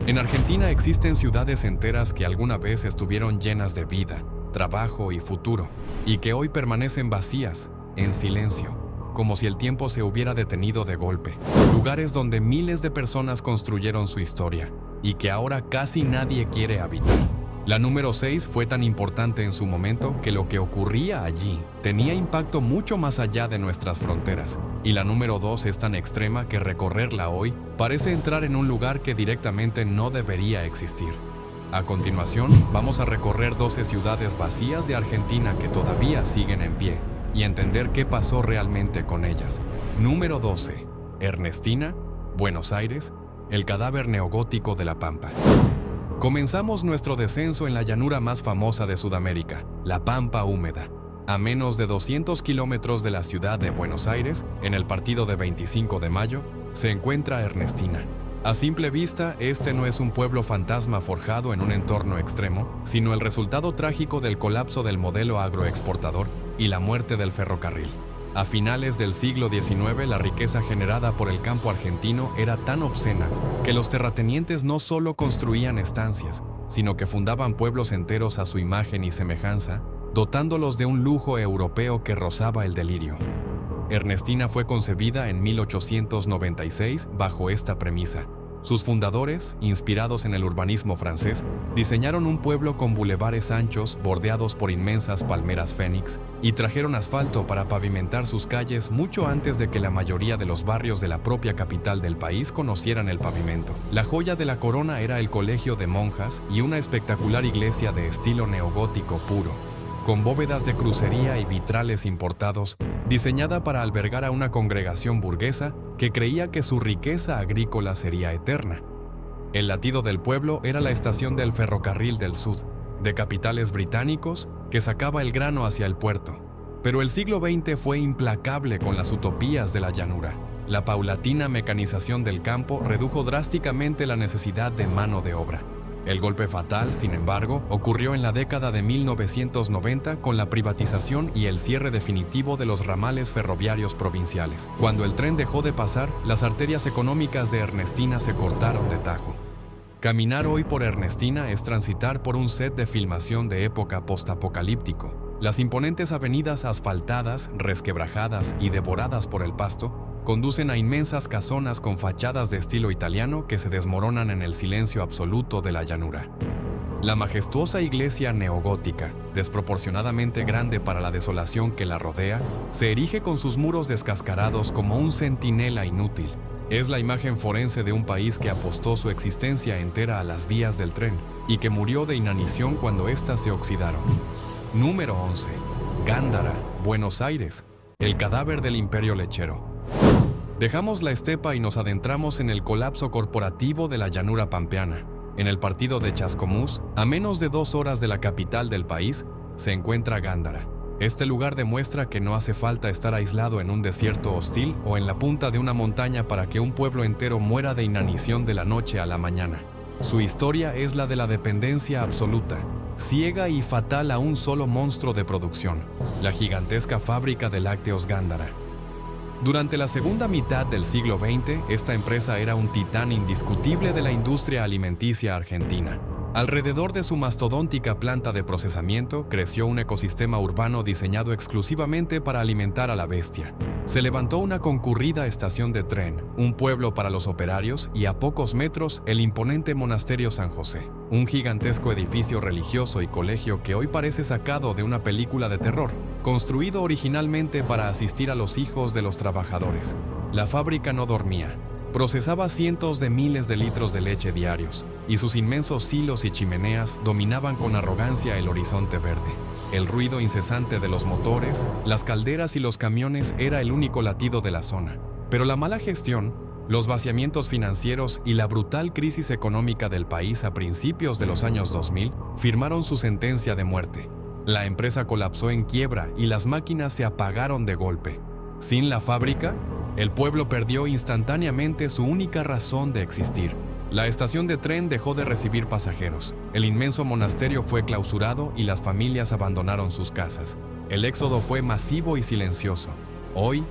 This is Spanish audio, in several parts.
En Argentina existen ciudades enteras que alguna vez estuvieron llenas de vida, trabajo y futuro, y que hoy permanecen vacías, en silencio, como si el tiempo se hubiera detenido de golpe. Lugares donde miles de personas construyeron su historia, y que ahora casi nadie quiere habitar. La número 6 fue tan importante en su momento que lo que ocurría allí tenía impacto mucho más allá de nuestras fronteras. Y la número 2 es tan extrema que recorrerla hoy parece entrar en un lugar que directamente no debería existir. A continuación, vamos a recorrer 12 ciudades vacías de Argentina que todavía siguen en pie y entender qué pasó realmente con ellas. Número 12. Ernestina, Buenos Aires, el cadáver neogótico de la Pampa. Comenzamos nuestro descenso en la llanura más famosa de Sudamérica, la Pampa Húmeda. A menos de 200 kilómetros de la ciudad de Buenos Aires, en el partido de 25 de Mayo, se encuentra Ernestina. A simple vista, este no es un pueblo fantasma forjado en un entorno extremo, sino el resultado trágico del colapso del modelo agroexportador y la muerte del ferrocarril. A finales del siglo XIX, la riqueza generada por el campo argentino era tan obscena que los terratenientes no solo construían estancias, sino que fundaban pueblos enteros a su imagen y semejanza, dotándolos de un lujo europeo que rozaba el delirio. Ernestina fue concebida en 1896 bajo esta premisa. Sus fundadores, inspirados en el urbanismo francés, diseñaron un pueblo con bulevares anchos bordeados por inmensas palmeras fénix y trajeron asfalto para pavimentar sus calles mucho antes de que la mayoría de los barrios de la propia capital del país conocieran el pavimento. La joya de la corona era el colegio de monjas y una espectacular iglesia de estilo neogótico puro, con bóvedas de crucería y vitrales importados, diseñada para albergar a una congregación burguesa que creía que su riqueza agrícola sería eterna. El latido del pueblo era la estación del ferrocarril del Sud, de capitales británicos que sacaba el grano hacia el puerto. Pero el siglo XX fue implacable con las utopías de la llanura. La paulatina mecanización del campo redujo drásticamente la necesidad de mano de obra. El golpe fatal, sin embargo, ocurrió en la década de 1990 con la privatización y el cierre definitivo de los ramales ferroviarios provinciales. Cuando el tren dejó de pasar, las arterias económicas de Ernestina se cortaron de tajo. Caminar hoy por Ernestina es transitar por un set de filmación de época postapocalíptico. Las imponentes avenidas asfaltadas, resquebrajadas y devoradas por el pasto conducen a inmensas casonas con fachadas de estilo italiano que se desmoronan en el silencio absoluto de la llanura. La majestuosa iglesia neogótica, desproporcionadamente grande para la desolación que la rodea, se erige con sus muros descascarados como un centinela inútil. Es la imagen forense de un país que apostó su existencia entera a las vías del tren y que murió de inanición cuando éstas se oxidaron. Número 11. Gándara, Buenos Aires, el cadáver del imperio lechero. Dejamos la estepa y nos adentramos en el colapso corporativo de la llanura pampeana. En el partido de Chascomús, a menos de 2 horas de la capital del país, se encuentra Gándara. Este lugar demuestra que no hace falta estar aislado en un desierto hostil o en la punta de una montaña para que un pueblo entero muera de inanición de la noche a la mañana. Su historia es la de la dependencia absoluta, ciega y fatal a un solo monstruo de producción, la gigantesca fábrica de lácteos Gándara. Durante la segunda mitad del siglo XX, esta empresa era un titán indiscutible de la industria alimenticia argentina. Alrededor de su mastodóntica planta de procesamiento creció un ecosistema urbano diseñado exclusivamente para alimentar a la bestia. Se levantó una concurrida estación de tren, un pueblo para los operarios y a pocos metros el imponente monasterio San José, un gigantesco edificio religioso y colegio que hoy parece sacado de una película de terror, construido originalmente para asistir a los hijos de los trabajadores. La fábrica no dormía. Procesaba cientos de miles de litros de leche diarios, y sus inmensos silos y chimeneas dominaban con arrogancia el horizonte verde. El ruido incesante de los motores, las calderas y los camiones era el único latido de la zona. Pero la mala gestión, los vaciamientos financieros y la brutal crisis económica del país a principios de los años 2000 firmaron su sentencia de muerte. La empresa colapsó en quiebra y las máquinas se apagaron de golpe. Sin la fábrica, el pueblo perdió instantáneamente su única razón de existir. La estación de tren dejó de recibir pasajeros. El inmenso monasterio fue clausurado y las familias abandonaron sus casas. El éxodo fue masivo y silencioso. Hoy,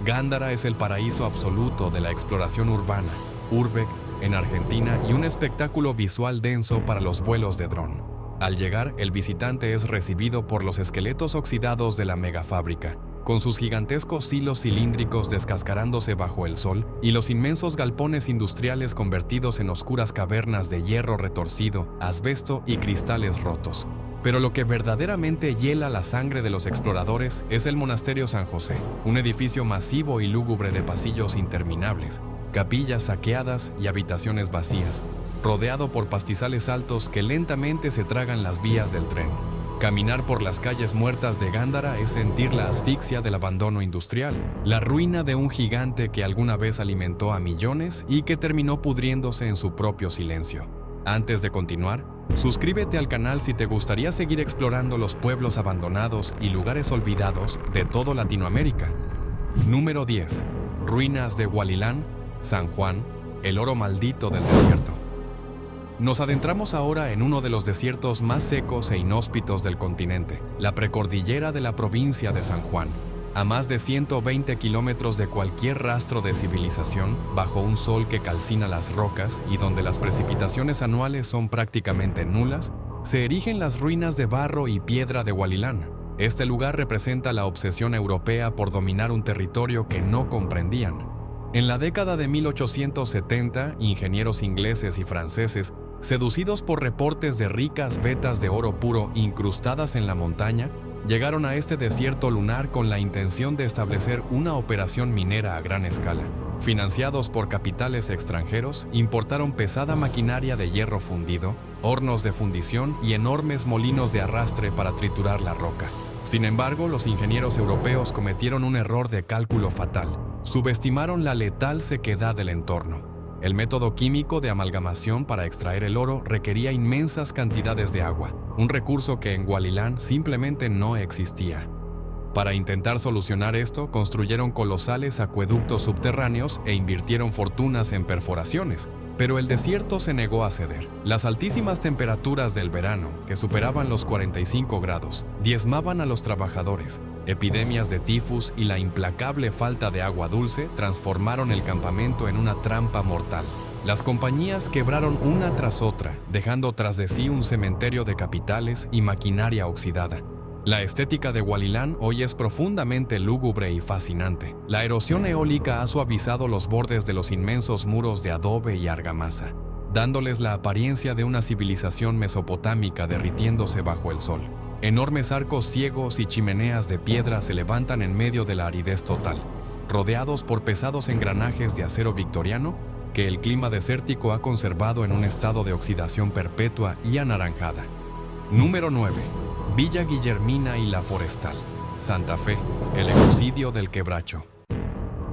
Gándara es el paraíso absoluto de la exploración urbana. Urbex, en Argentina, y un espectáculo visual denso para los vuelos de dron. Al llegar, el visitante es recibido por los esqueletos oxidados de la megafábrica, con sus gigantescos hilos cilíndricos descascarándose bajo el sol y los inmensos galpones industriales convertidos en oscuras cavernas de hierro retorcido, asbesto y cristales rotos. Pero lo que verdaderamente hiela la sangre de los exploradores es el Monasterio San José, un edificio masivo y lúgubre de pasillos interminables, capillas saqueadas y habitaciones vacías, rodeado por pastizales altos que lentamente se tragan las vías del tren. Caminar por las calles muertas de Gándara es sentir la asfixia del abandono industrial, la ruina de un gigante que alguna vez alimentó a millones y que terminó pudriéndose en su propio silencio. Antes de continuar, suscríbete al canal si te gustaría seguir explorando los pueblos abandonados y lugares olvidados de todo Latinoamérica. Número 10. Ruinas de Hualilán, San Juan, el oro maldito del desierto. Nos adentramos ahora en uno de los desiertos más secos e inhóspitos del continente, la precordillera de la provincia de San Juan. A más de 120 kilómetros de cualquier rastro de civilización, bajo un sol que calcina las rocas y donde las precipitaciones anuales son prácticamente nulas, se erigen las ruinas de barro y piedra de Hualilán. Este lugar representa la obsesión europea por dominar un territorio que no comprendían. En la década de 1870, ingenieros ingleses y franceses, seducidos por reportes de ricas vetas de oro puro incrustadas en la montaña, llegaron a este desierto lunar con la intención de establecer una operación minera a gran escala. Financiados por capitales extranjeros, importaron pesada maquinaria de hierro fundido, hornos de fundición y enormes molinos de arrastre para triturar la roca. Sin embargo, los ingenieros europeos cometieron un error de cálculo fatal. Subestimaron la letal sequedad del entorno. El método químico de amalgamación para extraer el oro requería inmensas cantidades de agua, un recurso que en Hualilán simplemente no existía. Para intentar solucionar esto, construyeron colosales acueductos subterráneos e invirtieron fortunas en perforaciones, pero el desierto se negó a ceder. Las altísimas temperaturas del verano, que superaban los 45 grados, diezmaban a los trabajadores. Epidemias de tifus y la implacable falta de agua dulce transformaron el campamento en una trampa mortal. Las compañías quebraron una tras otra, dejando tras de sí un cementerio de capitales y maquinaria oxidada. La estética de Hualilán hoy es profundamente lúgubre y fascinante. La erosión eólica ha suavizado los bordes de los inmensos muros de adobe y argamasa, dándoles la apariencia de una civilización mesopotámica derritiéndose bajo el sol. Enormes arcos ciegos y chimeneas de piedra se levantan en medio de la aridez total, rodeados por pesados engranajes de acero victoriano que el clima desértico ha conservado en un estado de oxidación perpetua y anaranjada. Número 9. Villa Guillermina y La Forestal, Santa Fe, el ecocidio del Quebracho.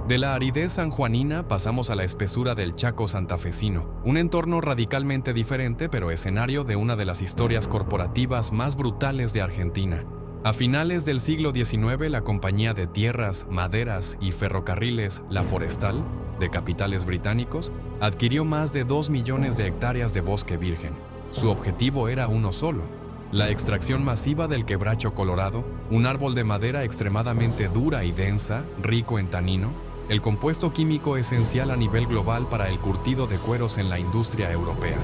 De la aridez sanjuanina pasamos a la espesura del Chaco santafesino, un entorno radicalmente diferente pero escenario de una de las historias corporativas más brutales de Argentina. A finales del siglo XIX, la compañía de tierras, maderas y ferrocarriles La Forestal, de capitales británicos, adquirió más de 2 millones de hectáreas de bosque virgen. Su objetivo era uno solo: la extracción masiva del quebracho colorado, un árbol de madera extremadamente dura y densa, rico en tanino, el compuesto químico esencial a nivel global para el curtido de cueros en la industria europea.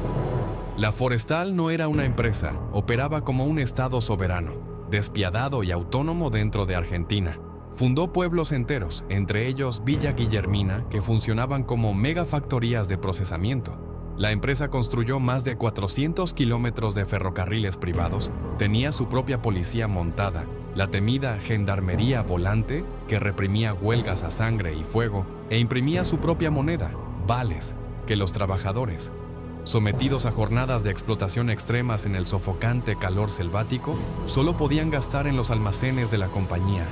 La Forestal no era una empresa, operaba como un estado soberano, despiadado y autónomo dentro de Argentina. Fundó pueblos enteros, entre ellos Villa Guillermina, que funcionaban como megafactorías de procesamiento. La empresa construyó más de 400 kilómetros de ferrocarriles privados, tenía su propia policía montada, la temida Gendarmería Volante, que reprimía huelgas a sangre y fuego, e imprimía su propia moneda, vales, que los trabajadores, sometidos a jornadas de explotación extremas en el sofocante calor selvático, solo podían gastar en los almacenes de la compañía.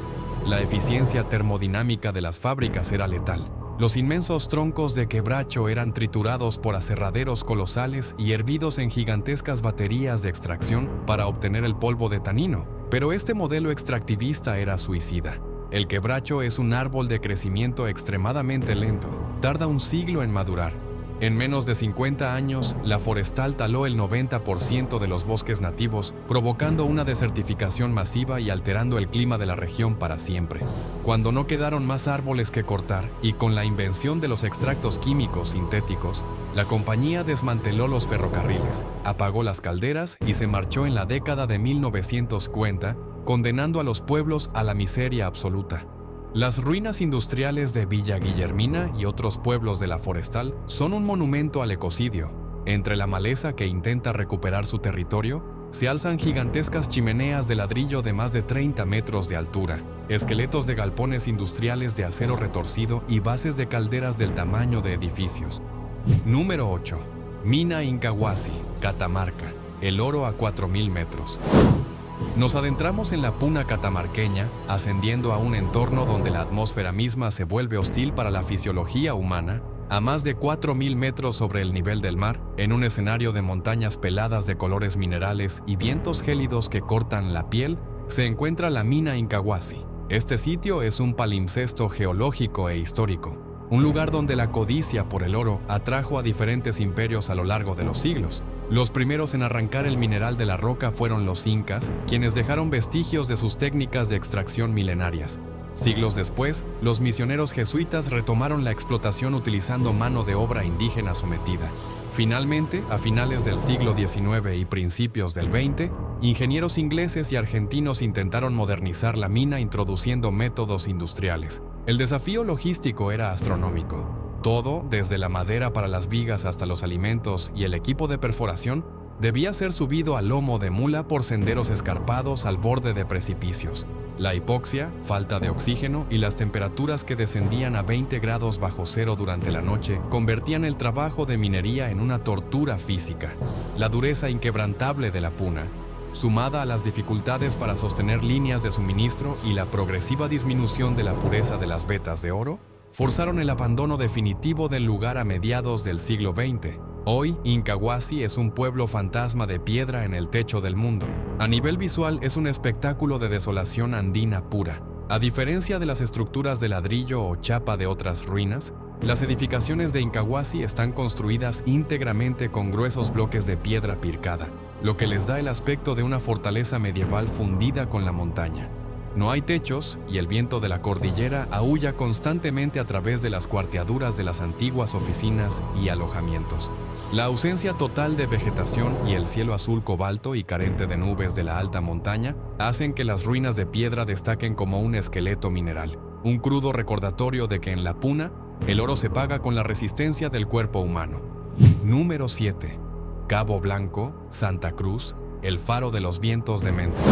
La eficiencia termodinámica de las fábricas era letal. Los inmensos troncos de quebracho eran triturados por aserraderos colosales y hervidos en gigantescas baterías de extracción para obtener el polvo de tanino. Pero este modelo extractivista era suicida. El quebracho es un árbol de crecimiento extremadamente lento. Tarda un siglo en madurar. En menos de 50 años, la forestal taló el 90% de los bosques nativos, provocando una desertificación masiva y alterando el clima de la región para siempre. Cuando no quedaron más árboles que cortar y con la invención de los extractos químicos sintéticos, la compañía desmanteló los ferrocarriles, apagó las calderas y se marchó en la década de 1950, condenando a los pueblos a la miseria absoluta. Las ruinas industriales de Villa Guillermina y otros pueblos de la forestal son un monumento al ecocidio. Entre la maleza que intenta recuperar su territorio, se alzan gigantescas chimeneas de ladrillo de más de 30 metros de altura, esqueletos de galpones industriales de acero retorcido y bases de calderas del tamaño de edificios. Número 8. Mina Incahuasi, Catamarca. El oro a 4.000 metros. Nos adentramos en la puna catamarqueña, ascendiendo a un entorno donde la atmósfera misma se vuelve hostil para la fisiología humana, a más de 4.000 metros sobre el nivel del mar, en un escenario de montañas peladas de colores minerales y vientos gélidos que cortan la piel, se encuentra la mina Incahuasi. Este sitio es un palimpsesto geológico e histórico, un lugar donde la codicia por el oro atrajo a diferentes imperios a lo largo de los siglos. Los primeros en arrancar el mineral de la roca fueron los incas, quienes dejaron vestigios de sus técnicas de extracción milenarias. Siglos después, los misioneros jesuitas retomaron la explotación utilizando mano de obra indígena sometida. Finalmente, a finales del siglo XIX y principios del XX, ingenieros ingleses y argentinos intentaron modernizar la mina introduciendo métodos industriales. El desafío logístico era astronómico. Todo, desde la madera para las vigas hasta los alimentos y el equipo de perforación, debía ser subido a lomo de mula por senderos escarpados al borde de precipicios. La hipoxia, falta de oxígeno y las temperaturas que descendían a 20 grados bajo cero durante la noche convertían el trabajo de minería en una tortura física. La dureza inquebrantable de la puna, sumada a las dificultades para sostener líneas de suministro y la progresiva disminución de la pureza de las vetas de oro, forzaron el abandono definitivo del lugar a mediados del siglo XX. Hoy, Incahuasi es un pueblo fantasma de piedra en el techo del mundo. A nivel visual es un espectáculo de desolación andina pura. A diferencia de las estructuras de ladrillo o chapa de otras ruinas, las edificaciones de Incahuasi están construidas íntegramente con gruesos bloques de piedra picada, lo que les da el aspecto de una fortaleza medieval fundida con la montaña. No hay techos y el viento de la cordillera aúlla constantemente a través de las cuarteaduras de las antiguas oficinas y alojamientos. La ausencia total de vegetación y el cielo azul cobalto y carente de nubes de la alta montaña hacen que las ruinas de piedra destaquen como un esqueleto mineral, un crudo recordatorio de que en la puna el oro se paga con la resistencia del cuerpo humano. Número 7. Cabo Blanco, Santa Cruz, el faro de los vientos de Mentes.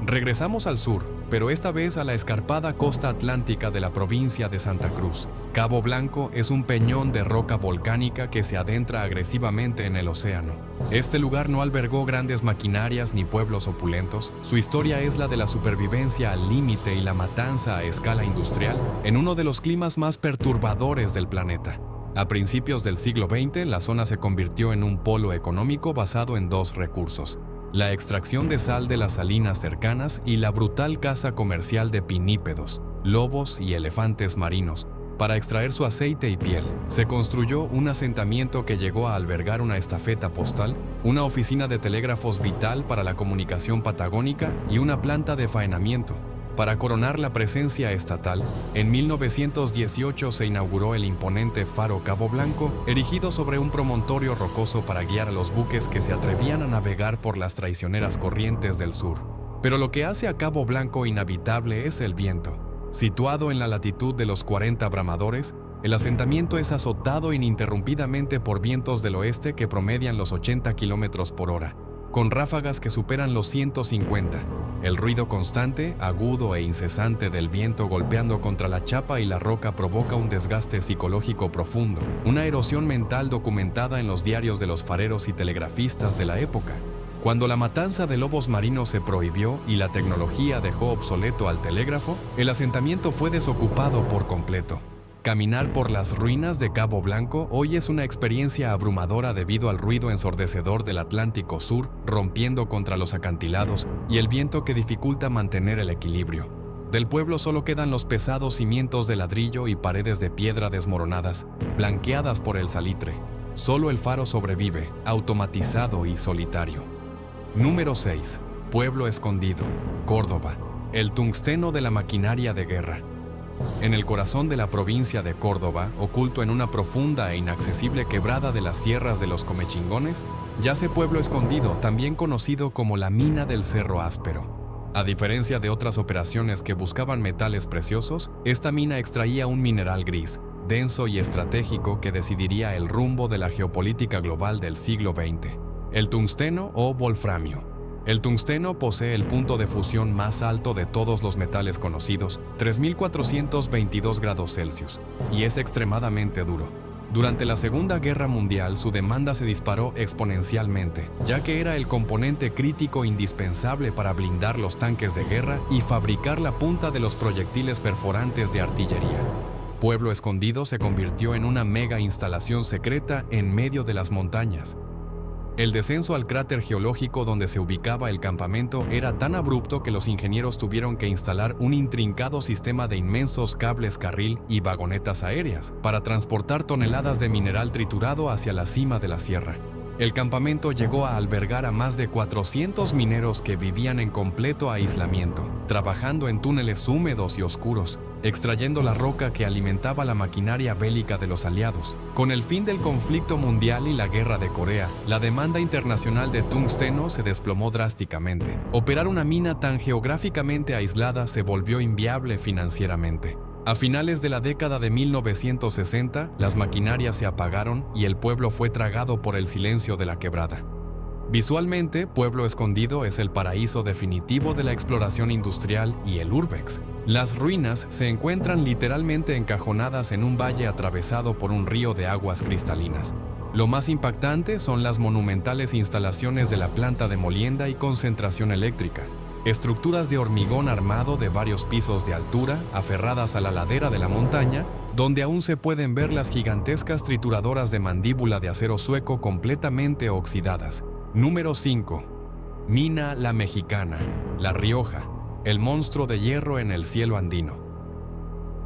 Regresamos al sur, pero esta vez a la escarpada costa atlántica de la provincia de Santa Cruz. Cabo Blanco es un peñón de roca volcánica que se adentra agresivamente en el océano. Este lugar no albergó grandes maquinarias ni pueblos opulentos. Su historia es la de la supervivencia al límite y la matanza a escala industrial en uno de los climas más perturbadores del planeta. A principios del siglo XX, la zona se convirtió en un polo económico basado en dos recursos: la extracción de sal de las salinas cercanas y la brutal caza comercial de pinípedos, lobos y elefantes marinos. Para extraer su aceite y piel, se construyó un asentamiento que llegó a albergar una estafeta postal, una oficina de telégrafos vital para la comunicación patagónica y una planta de faenamiento. Para coronar la presencia estatal, en 1918 se inauguró el imponente faro Cabo Blanco, erigido sobre un promontorio rocoso para guiar a los buques que se atrevían a navegar por las traicioneras corrientes del sur. Pero lo que hace a Cabo Blanco inhabitable es el viento. Situado en la latitud de los 40 bramadores, el asentamiento es azotado ininterrumpidamente por vientos del oeste que promedian los 80 km por hora, con ráfagas que superan los 150. El ruido constante, agudo e incesante del viento golpeando contra la chapa y la roca provoca un desgaste psicológico profundo, una erosión mental documentada en los diarios de los fareros y telegrafistas de la época. Cuando la matanza de lobos marinos se prohibió y la tecnología dejó obsoleto al telégrafo, el asentamiento fue desocupado por completo. Caminar por las ruinas de Cabo Blanco hoy es una experiencia abrumadora debido al ruido ensordecedor del Atlántico Sur rompiendo contra los acantilados y el viento que dificulta mantener el equilibrio. Del pueblo solo quedan los pesados cimientos de ladrillo y paredes de piedra desmoronadas, blanqueadas por el salitre. Solo el faro sobrevive, automatizado y solitario. Número 6. Pueblo escondido, Córdoba. El tungsteno de la maquinaria de guerra. En el corazón de la provincia de Córdoba, oculto en una profunda e inaccesible quebrada de las sierras de los Comechingones, yace Pueblo Escondido, también conocido como la mina del Cerro Áspero. A diferencia de otras operaciones que buscaban metales preciosos, esta mina extraía un mineral gris, denso y estratégico que decidiría el rumbo de la geopolítica global del siglo XX, el tungsteno o wolframio. El tungsteno posee el punto de fusión más alto de todos los metales conocidos, 3.422 grados Celsius, y es extremadamente duro. Durante la Segunda Guerra Mundial, su demanda se disparó exponencialmente, ya que era el componente crítico indispensable para blindar los tanques de guerra y fabricar la punta de los proyectiles perforantes de artillería. Pueblo Escondido se convirtió en una mega instalación secreta en medio de las montañas. El descenso al cráter geológico donde se ubicaba el campamento era tan abrupto que los ingenieros tuvieron que instalar un intrincado sistema de inmensos cables carril y vagonetas aéreas para transportar toneladas de mineral triturado hacia la cima de la sierra. El campamento llegó a albergar a más de 400 mineros que vivían en completo aislamiento, trabajando en túneles húmedos y oscuros, extrayendo la roca que alimentaba la maquinaria bélica de los aliados. Con el fin del conflicto mundial y la guerra de Corea, la demanda internacional de tungsteno se desplomó drásticamente. Operar una mina tan geográficamente aislada se volvió inviable financieramente. A finales de la década de 1960, las maquinarias se apagaron y el pueblo fue tragado por el silencio de la quebrada. Visualmente, Pueblo Escondido es el paraíso definitivo de la exploración industrial y el urbex. Las ruinas se encuentran literalmente encajonadas en un valle atravesado por un río de aguas cristalinas. Lo más impactante son las monumentales instalaciones de la planta de molienda y concentración eléctrica. Estructuras de hormigón armado de varios pisos de altura, aferradas a la ladera de la montaña, donde aún se pueden ver las gigantescas trituradoras de mandíbula de acero sueco completamente oxidadas. Número 5. Mina La Mexicana, La Rioja, el monstruo de hierro en el cielo andino.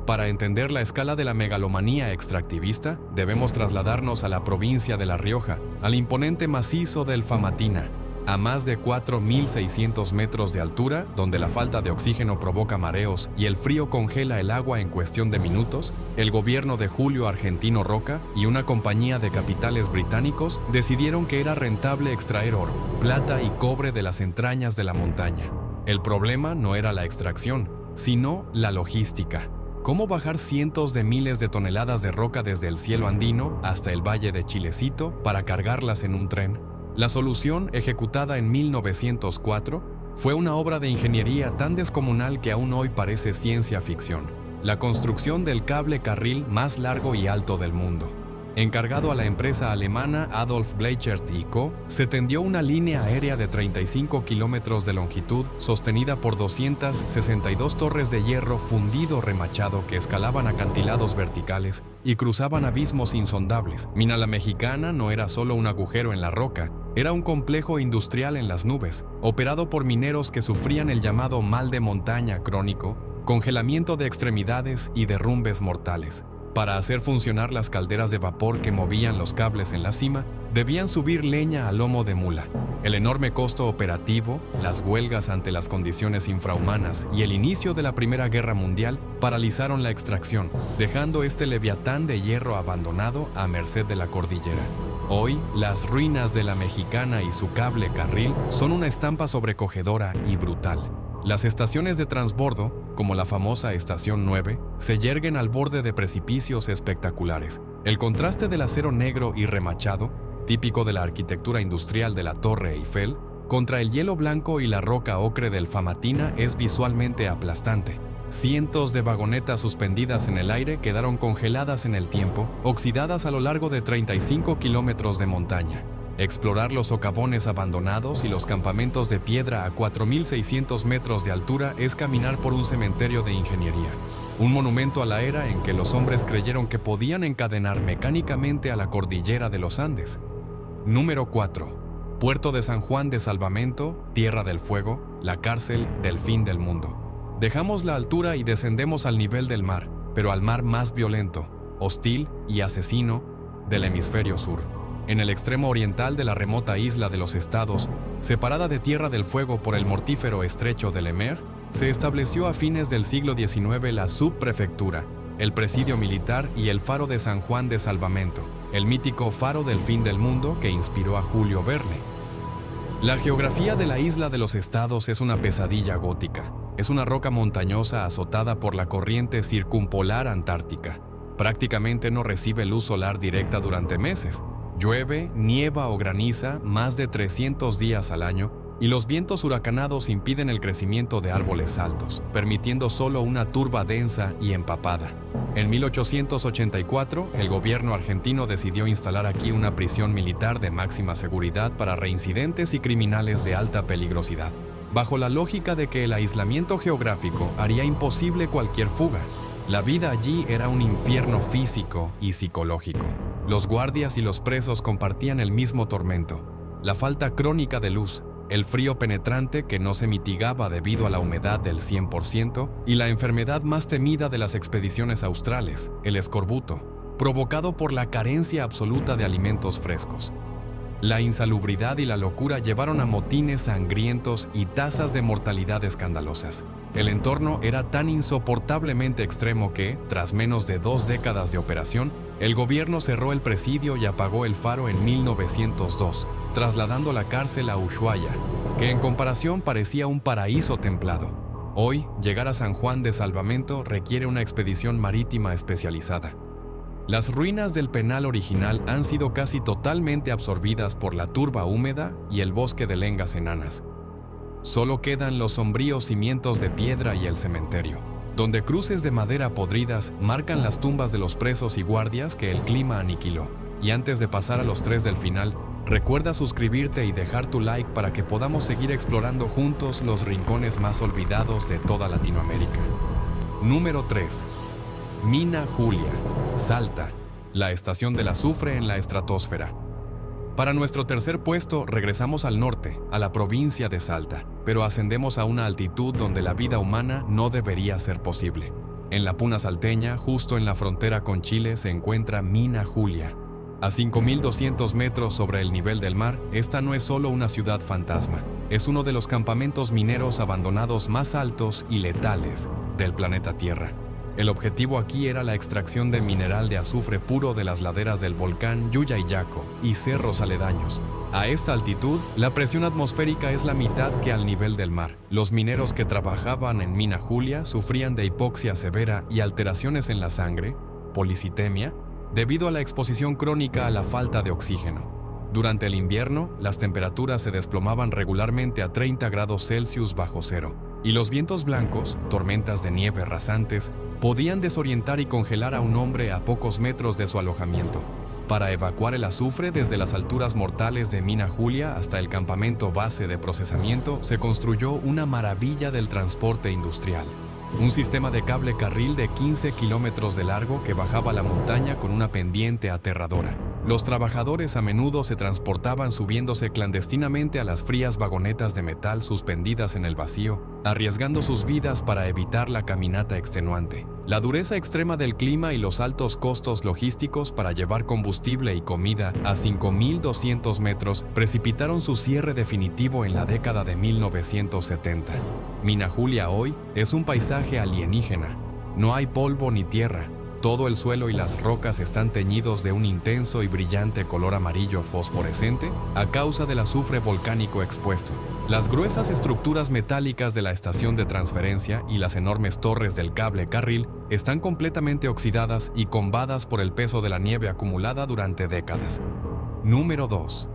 Para entender la escala de la megalomanía extractivista, debemos trasladarnos a la provincia de La Rioja, al imponente macizo del Famatina, a más de 4.600 metros de altura, donde la falta de oxígeno provoca mareos y el frío congela el agua en cuestión de minutos, el gobierno de Julio Argentino Roca y una compañía de capitales británicos decidieron que era rentable extraer oro, plata y cobre de las entrañas de la montaña. El problema no era la extracción, sino la logística. ¿Cómo bajar cientos de miles de toneladas de roca desde el cielo andino hasta el valle de Chilecito para cargarlas en un tren? La solución, ejecutada en 1904, fue una obra de ingeniería tan descomunal que aún hoy parece ciencia ficción: la construcción del cable carril más largo y alto del mundo. Encargado a la empresa alemana Adolf Bleichert & Co., se tendió una línea aérea de 35 kilómetros de longitud sostenida por 262 torres de hierro fundido remachado que escalaban acantilados verticales y cruzaban abismos insondables. Mina La Mexicana no era solo un agujero en la roca, era un complejo industrial en las nubes, operado por mineros que sufrían el llamado mal de montaña crónico, congelamiento de extremidades y derrumbes mortales. Para hacer funcionar las calderas de vapor que movían los cables en la cima, debían subir leña a lomo de mula. El enorme costo operativo, las huelgas ante las condiciones infrahumanas y el inicio de la Primera Guerra Mundial paralizaron la extracción, dejando este leviatán de hierro abandonado a merced de la cordillera. Hoy, las ruinas de La Mexicana y su cable carril son una estampa sobrecogedora y brutal. Las estaciones de transbordo, como la famosa Estación 9, se yerguen al borde de precipicios espectaculares. El contraste del acero negro y remachado, típico de la arquitectura industrial de la Torre Eiffel, contra el hielo blanco y la roca ocre del Famatina es visualmente aplastante. Cientos de vagonetas suspendidas en el aire quedaron congeladas en el tiempo, oxidadas a lo largo de 35 kilómetros de montaña. Explorar los socavones abandonados y los campamentos de piedra a 4.600 metros de altura es caminar por un cementerio de ingeniería. Un monumento a la era en que los hombres creyeron que podían encadenar mecánicamente a la cordillera de los Andes. Número 4. Puerto de San Juan de Salvamento, Tierra del Fuego, la cárcel del fin del mundo. Dejamos la altura y descendemos al nivel del mar, pero al mar más violento, hostil y asesino del hemisferio sur. En el extremo oriental de la remota isla de los Estados, separada de Tierra del Fuego por el mortífero estrecho de Le Maire, se estableció a fines del siglo XIX la subprefectura, el presidio militar y el faro de San Juan de Salvamento, el mítico faro del fin del mundo que inspiró a Julio Verne. La geografía de la isla de los Estados es una pesadilla gótica. Es una roca montañosa azotada por la corriente circumpolar antártica. Prácticamente no recibe luz solar directa durante meses. Llueve, nieva o graniza más de 300 días al año y los vientos huracanados impiden el crecimiento de árboles altos, permitiendo solo una turba densa y empapada. En 1884, el gobierno argentino decidió instalar aquí una prisión militar de máxima seguridad para reincidentes y criminales de alta peligrosidad, bajo la lógica de que el aislamiento geográfico haría imposible cualquier fuga. La vida allí era un infierno físico y psicológico. Los guardias y los presos compartían el mismo tormento: la falta crónica de luz, el frío penetrante que no se mitigaba debido a la humedad del 100% y la enfermedad más temida de las expediciones australes, el escorbuto, provocado por la carencia absoluta de alimentos frescos. La insalubridad y la locura llevaron a motines sangrientos y tasas de mortalidad escandalosas. El entorno era tan insoportablemente extremo que, tras menos de 2 décadas de operación, el gobierno cerró el presidio y apagó el faro en 1902, trasladando la cárcel a Ushuaia, que en comparación parecía un paraíso templado. Hoy, llegar a San Juan de Salvamento requiere una expedición marítima especializada. Las ruinas del penal original han sido casi totalmente absorbidas por la turba húmeda y el bosque de lengas enanas. Solo quedan los sombríos cimientos de piedra y el cementerio, donde cruces de madera podridas marcan las tumbas de los presos y guardias que el clima aniquiló. Y antes de pasar a los 3 del final, recuerda suscribirte y dejar tu like para que podamos seguir explorando juntos los rincones más olvidados de toda Latinoamérica. Número 3. Mina Julia, Salta, la estación del azufre en la estratosfera. Para nuestro tercer puesto, regresamos al norte, a la provincia de Salta, pero ascendemos a una altitud donde la vida humana no debería ser posible. En la Puna salteña, justo en la frontera con Chile, se encuentra Mina Julia. A 5.200 metros sobre el nivel del mar, esta no es solo una ciudad fantasma, es uno de los campamentos mineros abandonados más altos y letales del planeta Tierra. El objetivo aquí era la extracción de mineral de azufre puro de las laderas del volcán Llullayaco y cerros aledaños. A esta altitud, la presión atmosférica es la mitad que al nivel del mar. Los mineros que trabajaban en Mina Julia sufrían de hipoxia severa y alteraciones en la sangre, policitemia, debido a la exposición crónica a la falta de oxígeno. Durante el invierno, las temperaturas se desplomaban regularmente a 30 grados Celsius bajo cero, y los vientos blancos, tormentas de nieve rasantes, podían desorientar y congelar a un hombre a pocos metros de su alojamiento. Para evacuar el azufre desde las alturas mortales de Mina Julia hasta el campamento base de procesamiento, se construyó una maravilla del transporte industrial. Un sistema de cable carril de 15 kilómetros de largo que bajaba la montaña con una pendiente aterradora. Los trabajadores a menudo se transportaban subiéndose clandestinamente a las frías vagonetas de metal suspendidas en el vacío, arriesgando sus vidas para evitar la caminata extenuante. La dureza extrema del clima y los altos costos logísticos para llevar combustible y comida a 5.200 metros precipitaron su cierre definitivo en la década de 1970. Mina Julia hoy es un paisaje alienígena. No hay polvo ni tierra. Todo el suelo y las rocas están teñidos de un intenso y brillante color amarillo fosforescente a causa del azufre volcánico expuesto. Las gruesas estructuras metálicas de la estación de transferencia y las enormes torres del cable carril están completamente oxidadas y combadas por el peso de la nieve acumulada durante décadas. Número 2.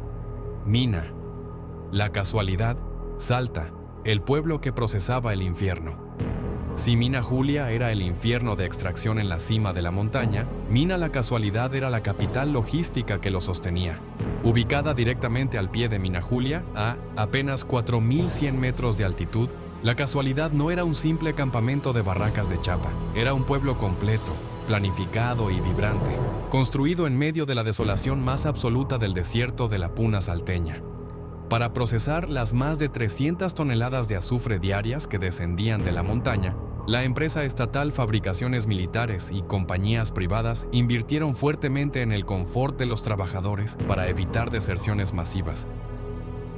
Mina. La casualidad, Salta, el pueblo que procesaba el infierno. Si Mina Julia era el infierno de extracción en la cima de la montaña, Mina la casualidad era la capital logística que lo sostenía. Ubicada directamente al pie de Mina Julia, a apenas 4.100 metros de altitud, la casualidad no era un simple campamento de barracas de chapa, era un pueblo completo, planificado y vibrante, construido en medio de la desolación más absoluta del desierto de la Puna salteña. Para procesar las más de 300 toneladas de azufre diarias que descendían de la montaña, la empresa estatal Fabricaciones Militares y compañías privadas invirtieron fuertemente en el confort de los trabajadores para evitar deserciones masivas.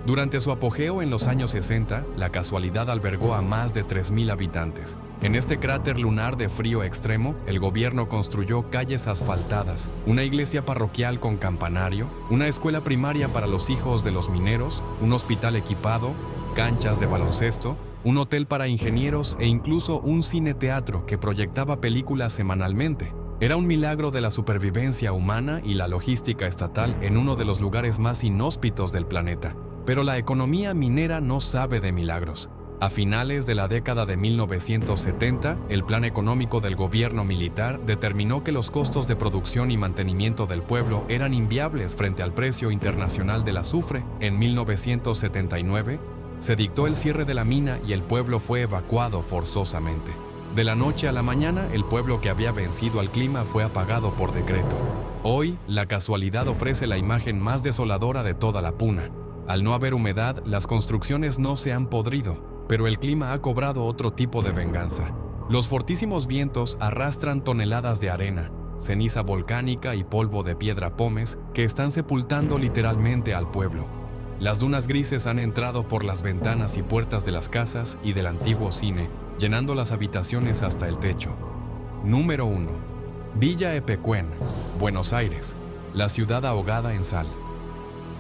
Durante su apogeo en los años 60, la casualidad albergó a más de 3.000 habitantes. En este cráter lunar de frío extremo, el gobierno construyó calles asfaltadas, una iglesia parroquial con campanario, una escuela primaria para los hijos de los mineros, un hospital equipado, canchas de baloncesto, un hotel para ingenieros e incluso un cine-teatro que proyectaba películas semanalmente. Era un milagro de la supervivencia humana y la logística estatal en uno de los lugares más inhóspitos del planeta. Pero la economía minera no sabe de milagros. A finales de la década de 1970, el plan económico del gobierno militar determinó que los costos de producción y mantenimiento del pueblo eran inviables frente al precio internacional del azufre. En 1979, se dictó el cierre de la mina y el pueblo fue evacuado forzosamente. De la noche a la mañana, el pueblo que había vencido al clima fue apagado por decreto. Hoy, la casualidad ofrece la imagen más desoladora de toda la Puna. Al no haber humedad, las construcciones no se han podrido, pero el clima ha cobrado otro tipo de venganza. Los fortísimos vientos arrastran toneladas de arena, ceniza volcánica y polvo de piedra pómez que están sepultando literalmente al pueblo. Las dunas grises han entrado por las ventanas y puertas de las casas y del antiguo cine, llenando las habitaciones hasta el techo. Número 1. Villa Epecuén, Buenos Aires, la ciudad ahogada en sal.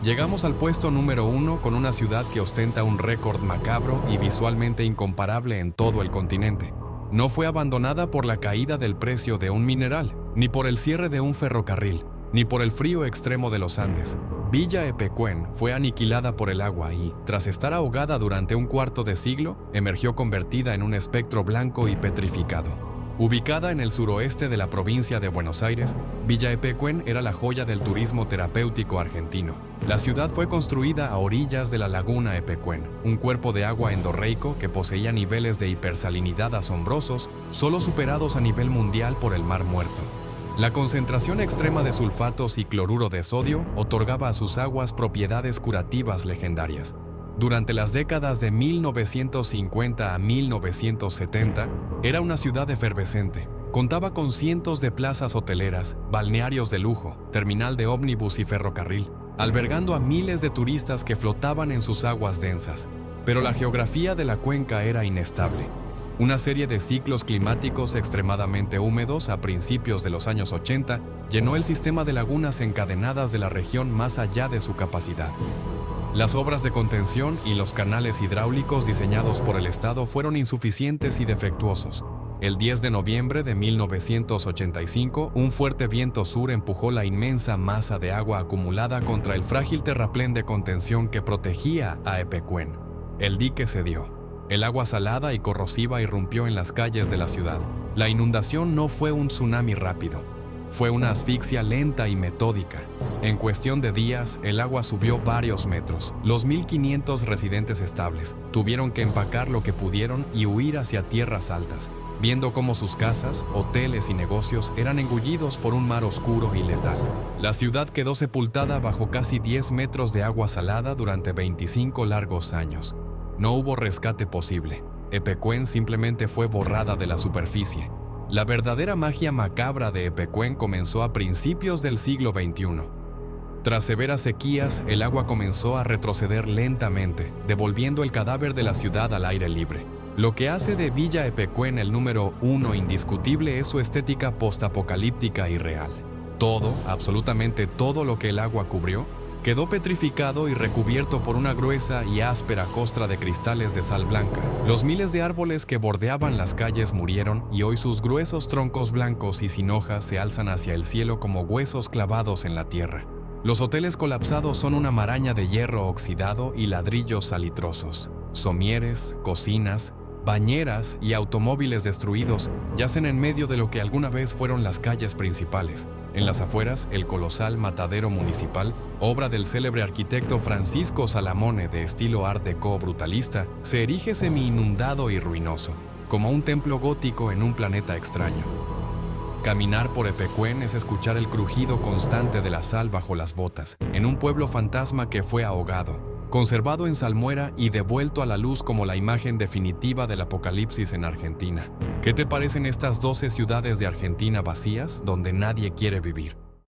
Llegamos al puesto número 1 con una ciudad que ostenta un récord macabro y visualmente incomparable en todo el continente. No fue abandonada por la caída del precio de un mineral, ni por el cierre de un ferrocarril, ni por el frío extremo de los Andes. Villa Epecuén fue aniquilada por el agua y, tras estar ahogada durante un cuarto de siglo, emergió convertida en un espectro blanco y petrificado. Ubicada en el suroeste de la provincia de Buenos Aires, Villa Epecuén era la joya del turismo terapéutico argentino. La ciudad fue construida a orillas de la laguna Epecuén, un cuerpo de agua endorreico que poseía niveles de hipersalinidad asombrosos, solo superados a nivel mundial por el Mar Muerto. La concentración extrema de sulfatos y cloruro de sodio otorgaba a sus aguas propiedades curativas legendarias. Durante las décadas de 1950 a 1970, era una ciudad efervescente. Contaba con cientos de plazas hoteleras, balnearios de lujo, terminal de ómnibus y ferrocarril, albergando a miles de turistas que flotaban en sus aguas densas. Pero la geografía de la cuenca era inestable. Una serie de ciclos climáticos extremadamente húmedos a principios de los años 80 llenó el sistema de lagunas encadenadas de la región más allá de su capacidad. Las obras de contención y los canales hidráulicos diseñados por el Estado fueron insuficientes y defectuosos. El 10 de noviembre de 1985, un fuerte viento sur empujó la inmensa masa de agua acumulada contra el frágil terraplén de contención que protegía a Epecuén. El dique cedió. El agua salada y corrosiva irrumpió en las calles de la ciudad. La inundación no fue un tsunami rápido. Fue una asfixia lenta y metódica. En cuestión de días, el agua subió varios metros. Los 1.500 residentes estables tuvieron que empacar lo que pudieron y huir hacia tierras altas, viendo cómo sus casas, hoteles y negocios eran engullidos por un mar oscuro y letal. La ciudad quedó sepultada bajo casi 10 metros de agua salada durante 25 largos años. No hubo rescate posible. Epecuén simplemente fue borrada de la superficie. La verdadera magia macabra de Epecuén comenzó a principios del siglo XXI. Tras severas sequías, el agua comenzó a retroceder lentamente, devolviendo el cadáver de la ciudad al aire libre. Lo que hace de Villa Epecuén el número 1 indiscutible es su estética postapocalíptica y real. Todo, absolutamente todo lo que el agua cubrió, quedó petrificado y recubierto por una gruesa y áspera costra de cristales de sal blanca. Los miles de árboles que bordeaban las calles murieron y hoy sus gruesos troncos blancos y sin hojas se alzan hacia el cielo como huesos clavados en la tierra. Los hoteles colapsados son una maraña de hierro oxidado y ladrillos salitrosos. Somieres, cocinas, bañeras y automóviles destruidos yacen en medio de lo que alguna vez fueron las calles principales. En las afueras, el colosal matadero municipal, obra del célebre arquitecto Francisco Salamone de estilo Art Deco brutalista, se erige semi-inundado y ruinoso, como un templo gótico en un planeta extraño. Caminar por Epecuén es escuchar el crujido constante de la sal bajo las botas, en un pueblo fantasma que fue ahogado. conservado en salmuera y devuelto a la luz como la imagen definitiva del apocalipsis en Argentina. ¿Qué te parecen estas 12 ciudades de Argentina vacías donde nadie quiere vivir?